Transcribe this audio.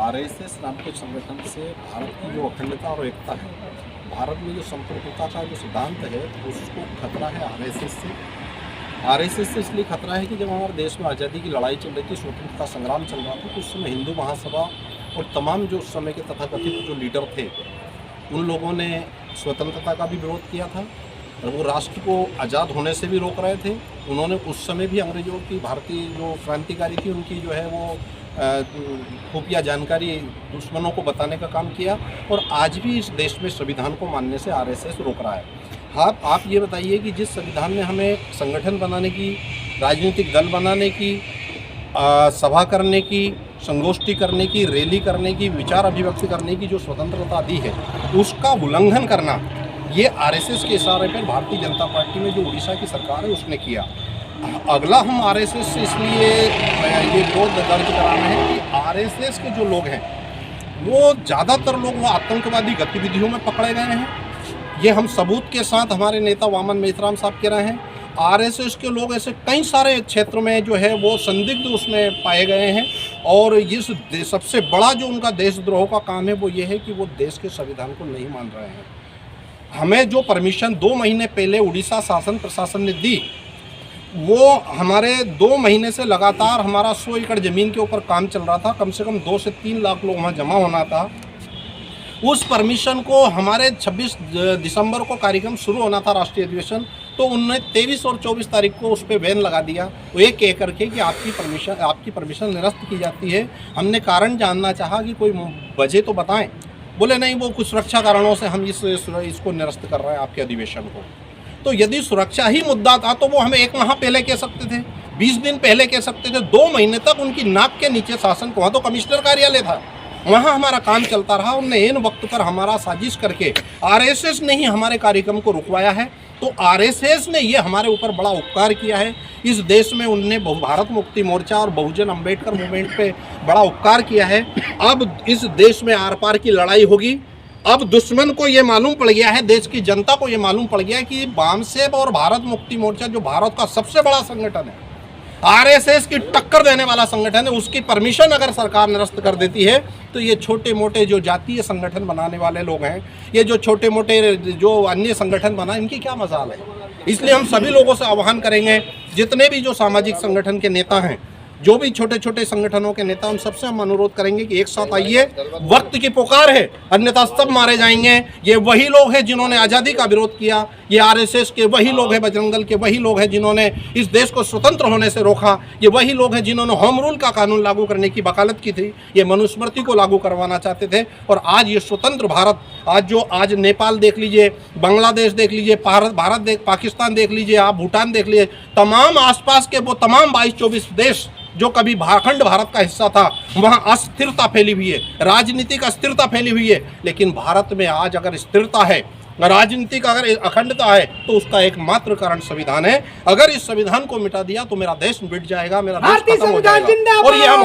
RSS नाम के संगठन से भारत की जो अखंडता और एकता है, भारत में जो संप्रभुता का जो सिद्धांत है, उसको खतरा है आरएसएस से। आरएसएस से इसलिए खतरा है कि जब हमारे देश में आज़ादी की लड़ाई चल रही थी, स्वतंत्रता संग्राम चल रहा था, तो उस समय हिंदू महासभा और तमाम जो उस समय के तथाकथित जो लीडर थे, उन लोगों ने स्वतंत्रता का भी विरोध किया था और वो राष्ट्र को आज़ाद होने से भी रोक रहे थे। उन्होंने उस समय भी अंग्रेजों की, भारतीय जो क्रांतिकारी थी, उनकी जो है वो खुफिया जानकारी दुश्मनों को बताने का काम किया और आज भी इस देश में संविधान को मानने से आरएसएस रोक रहा है। हाँ, आप ये बताइए कि जिस संविधान ने हमें संगठन बनाने की, राजनीतिक दल बनाने की, सभा करने की, संगोष्ठी करने की, रैली करने की, विचार अभिव्यक्ति करने की जो स्वतंत्रता दी है, उसका उल्लंघन करना, ये आरएसएस के इशारे पर भारतीय जनता पार्टी में जो उड़ीसा की सरकार है उसने किया। अगला हम आरएसएस से इसलिए ये विरोध दर्ज करा रहे हैं कि आरएसएस के जो लोग हैं, वो ज़्यादातर लोग वो आतंकवादी गतिविधियों में पकड़े गए हैं। ये हम सबूत के साथ हमारे नेता वामन मेश्राम साहब कह रहे हैं। आरएसएस के लोग ऐसे कई सारे क्षेत्रों में जो है वो संदिग्ध उसमें पाए गए हैं और इस सबसे बड़ा जो उनका देशद्रोह का काम है वो ये है कि वो देश के संविधान को नहीं मान रहे हैं। हमें जो परमिशन 2 महीने पहले उड़ीसा शासन प्रशासन ने दी, वो हमारे 2 महीने से लगातार हमारा 100 एकड़ ज़मीन के ऊपर काम चल रहा था। कम से कम 2 से 3 लाख लोग वहाँ जमा होना था। उस परमिशन को हमारे 26 दिसंबर को कार्यक्रम शुरू होना था, राष्ट्रीय अधिवेशन, तो उन्होंने 23 और 24 तारीख को उस पर बैन लगा दिया, वो ये कह करके कि आपकी परमिशन निरस्त की जाती है। हमने कारण जानना चाहा कि कोई वजह तो बताएं। बोले नहीं, वो कुछ सुरक्षा कारणों से हम इसको निरस्त कर रहे हैं आपके अधिवेशन को। तो यदि सुरक्षा ही मुद्दा था तो वो हमें 1 माह पहले कह सकते थे, 20 दिन पहले कह सकते थे। 2 महीने तक उनकी नाक के नीचे शासन को, वहाँ तो कमिश्नर कार्यालय था, वहाँ हमारा काम चलता रहा। उनने इन वक्त पर हमारा साजिश करके आरएसएस ने ही हमारे कार्यक्रम को रुकवाया है। तो आरएसएस ने ये हमारे ऊपर बड़ा उपकार किया है। इस देश में उनने भारत मुक्ति मोर्चा और बहुजन अम्बेडकर मूवमेंट पे बड़ा उपकार किया है। अब इस देश में आर पार की लड़ाई होगी। अब दुश्मन को ये मालूम पड़ गया है, देश की जनता को ये मालूम पड़ गया है कि वामसेब और भारत मुक्ति मोर्चा जो भारत का सबसे बड़ा संगठन है, आरएसएस की टक्कर देने वाला संगठन है, उसकी परमिशन अगर सरकार निरस्त कर देती है तो ये छोटे मोटे जो जातीय संगठन बनाने वाले लोग हैं, ये जो छोटे मोटे जो अन्य संगठन बना, इनकी क्या मजाल है। इसलिए हम सभी लोगों से आह्वान करेंगे, जितने भी जो सामाजिक संगठन के नेता हैं, जो भी छोटे छोटे संगठनों के नेता, उन सबसे हम अनुरोध करेंगे कि एक साथ आइए। वक्त की पुकार है, अन्यथा सब मारे जाएंगे। ये वही लोग हैं जिन्होंने आज़ादी का विरोध किया, ये आरएसएस के वही लोग हैं, बजरंग दल के वही लोग हैं जिन्होंने इस देश को स्वतंत्र होने से रोका, ये वही लोग हैं जिन्होंने होम रूल का कानून लागू करने की वकालत की थी, ये मनुस्मृति को लागू करवाना चाहते थे। और आज ये स्वतंत्र भारत, आज नेपाल देख लीजिए, बांग्लादेश देख लीजिए, पाकिस्तान देख लीजिए, आप भूटान देख लीजिए, तमाम आसपास के वो तमाम 22-24 देश जो कभी अखंड भारत का हिस्सा था, वहाँ अस्थिरता फैली हुई है, राजनीतिक अस्थिरता फैली हुई है। लेकिन भारत में आज अगर स्थिरता है, राजनीतिक अगर अखंडता है, तो उसका एकमात्र कारण संविधान है। अगर इस संविधान को मिटा दिया तो मेरा देश मिट जाएगा, मेरा देश खत्म हो जाएगा। और ये हम